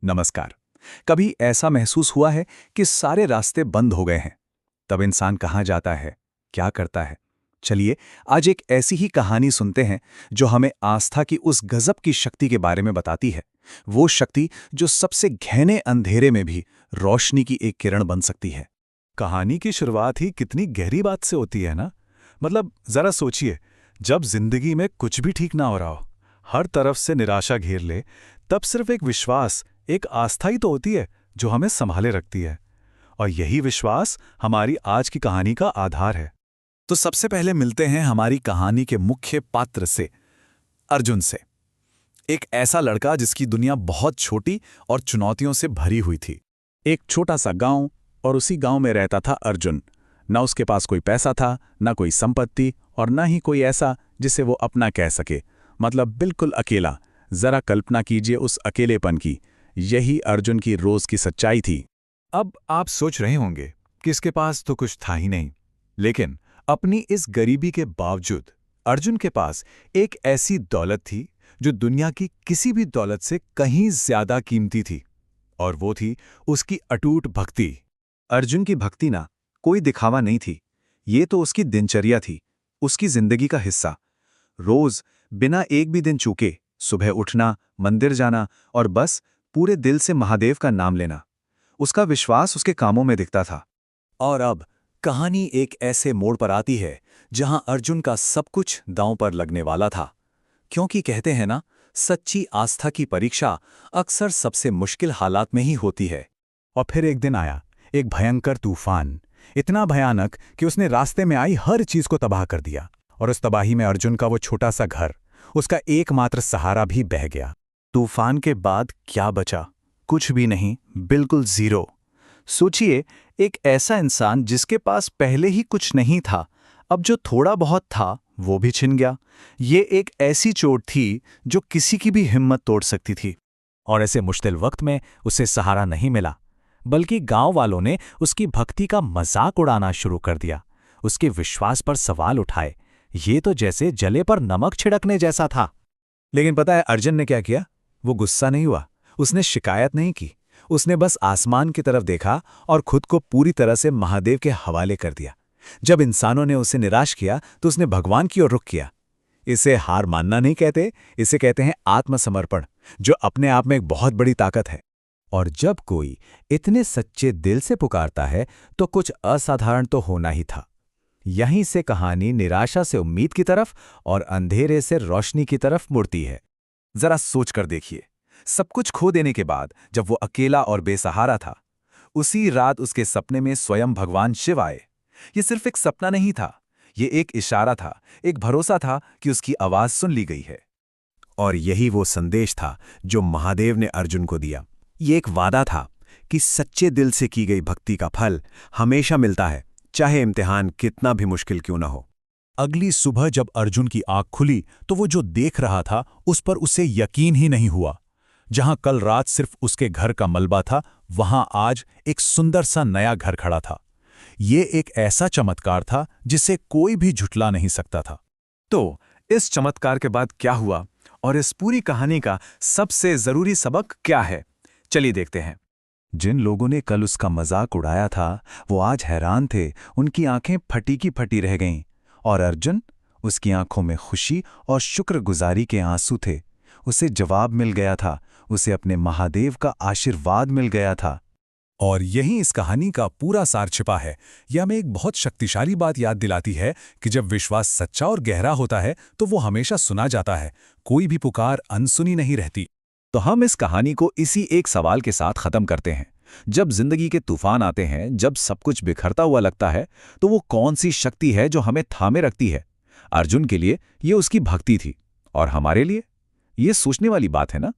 नमस्कार। कभी ऐसा महसूस हुआ है कि सारे रास्ते बंद हो गए हैं? तब इंसान कहाँ जाता है, क्या करता है? चलिए आज एक ऐसी ही कहानी सुनते हैं जो हमें आस्था की उस गजब की शक्ति के बारे में बताती है। वो शक्ति जो सबसे घने अंधेरे में भी रोशनी की एक किरण बन सकती है। कहानी की शुरुआत ही कितनी गहरी बात से होती है ना। मतलब जरा सोचिए, जब जिंदगी में कुछ भी ठीक ना हो रहा हो, हर तरफ से निराशा घेर ले, तब सिर्फ एक विश्वास, एक आस्था ही तो होती है जो हमें संभाले रखती है। और यही विश्वास हमारी आज की कहानी का आधार है। तो सबसे पहले मिलते हैं हमारी कहानी के मुख्य पात्र से, अर्जुन से। एक ऐसा लड़का जिसकी दुनिया बहुत छोटी और चुनौतियों से भरी हुई थी। एक छोटा सा गांव, और उसी गांव में रहता था अर्जुन। न उसके पास कोई पैसा था, न कोई संपत्ति, और न ही कोई ऐसा जिसे वो अपना कह सके। मतलब बिल्कुल अकेला। जरा कल्पना कीजिए उस अकेलेपन की। यही अर्जुन की रोज की सच्चाई थी। अब आप सोच रहे होंगे कि इसके पास तो कुछ था ही नहीं, लेकिन अपनी इस गरीबी के बावजूद अर्जुन के पास एक ऐसी दौलत थी जो दुनिया की किसी भी दौलत से कहीं ज्यादा कीमती थी। और वो थी उसकी अटूट भक्ति। अर्जुन की भक्ति ना कोई दिखावा नहीं थी, ये तो उसकी दिनचर्या थी, उसकी जिंदगी का हिस्सा। रोज बिना एक भी दिन चूके सुबह उठना, मंदिर जाना और बस पूरे दिल से महादेव का नाम लेना। उसका विश्वास उसके कामों में दिखता था। और अब कहानी एक ऐसे मोड़ पर आती है जहां अर्जुन का सब कुछ दांव पर लगने वाला था। क्योंकि कहते हैं ना, सच्ची आस्था की परीक्षा अक्सर सबसे मुश्किल हालात में ही होती है। और फिर एक दिन आया, एक भयंकर तूफान, इतना भयानक कि उसने रास्ते में आई हर चीज को तबाह कर दिया। और उस तबाही में अर्जुन का वो छोटा सा घर, उसका एकमात्र सहारा भी बह गया। तूफान के बाद क्या बचा? कुछ भी नहीं, बिल्कुल जीरो। सोचिए, एक ऐसा इंसान जिसके पास पहले ही कुछ नहीं था, अब जो थोड़ा बहुत था वो भी छिन गया। ये एक ऐसी चोट थी जो किसी की भी हिम्मत तोड़ सकती थी। और ऐसे मुश्किल वक्त में उसे सहारा नहीं मिला, बल्कि गांव वालों ने उसकी भक्ति का मजाक उड़ाना शुरू कर दिया, उसके विश्वास पर सवाल उठाए। ये तो जैसे जले पर नमक छिड़कने जैसा था। लेकिन पता है अर्जुन ने क्या किया? वो गुस्सा नहीं हुआ, उसने शिकायत नहीं की। उसने बस आसमान की तरफ देखा और खुद को पूरी तरह से महादेव के हवाले कर दिया। जब इंसानों ने उसे निराश किया तो उसने भगवान की ओर रुख किया। इसे हार मानना नहीं कहते, इसे कहते हैं आत्मसमर्पण, जो अपने आप में एक बहुत बड़ी ताकत है। और जब कोई इतने सच्चे दिल से पुकारता है तो कुछ असाधारण तो होना ही था। यहीं से कहानी निराशा से उम्मीद की तरफ और अंधेरे से रोशनी की तरफ मुड़ती है। जरा सोच कर देखिए, सब कुछ खो देने के बाद जब वो अकेला और बेसहारा था, उसी रात उसके सपने में स्वयं भगवान शिव आए। ये सिर्फ एक सपना नहीं था, ये एक इशारा था, एक भरोसा था कि उसकी आवाज सुन ली गई है। और यही वो संदेश था जो महादेव ने अर्जुन को दिया। ये एक वादा था कि सच्चे दिल से की गई भक्ति का फल हमेशा मिलता है, चाहे इम्तिहान कितना भी मुश्किल क्यों न हो। अगली सुबह जब अर्जुन की आंख खुली तो वो जो देख रहा था उस पर उसे यकीन ही नहीं हुआ। जहां कल रात सिर्फ उसके घर का मलबा था, वहां आज एक सुंदर सा नया घर खड़ा था। ये एक ऐसा चमत्कार था जिसे कोई भी झुठला नहीं सकता था। तो इस चमत्कार के बाद क्या हुआ और इस पूरी कहानी का सबसे जरूरी सबक क्या है? चलिए देखते हैं। जिन लोगों ने कल उसका मजाक उड़ाया था वो आज हैरान थे, उनकी आंखें फटी की फटी रह गईं। और अर्जुन, उसकी आंखों में खुशी और शुक्रगुजारी के आंसू थे। उसे जवाब मिल गया था, उसे अपने महादेव का आशीर्वाद मिल गया था। और यही इस कहानी का पूरा सार छिपा है। यह हमें एक बहुत शक्तिशाली बात याद दिलाती है कि जब विश्वास सच्चा और गहरा होता है तो वो हमेशा सुना जाता है, कोई भी पुकार अनसुनी नहीं रहती। तो हम इस कहानी को इसी एक सवाल के साथ खत्म करते हैं। जब जिंदगी के तूफान आते हैं, जब सब कुछ बिखरता हुआ लगता है, तो वो कौन सी शक्ति है जो हमें थामे रखती है? अर्जुन के लिए ये उसकी भक्ति थी, और हमारे लिए ये सोचने वाली बात है ना।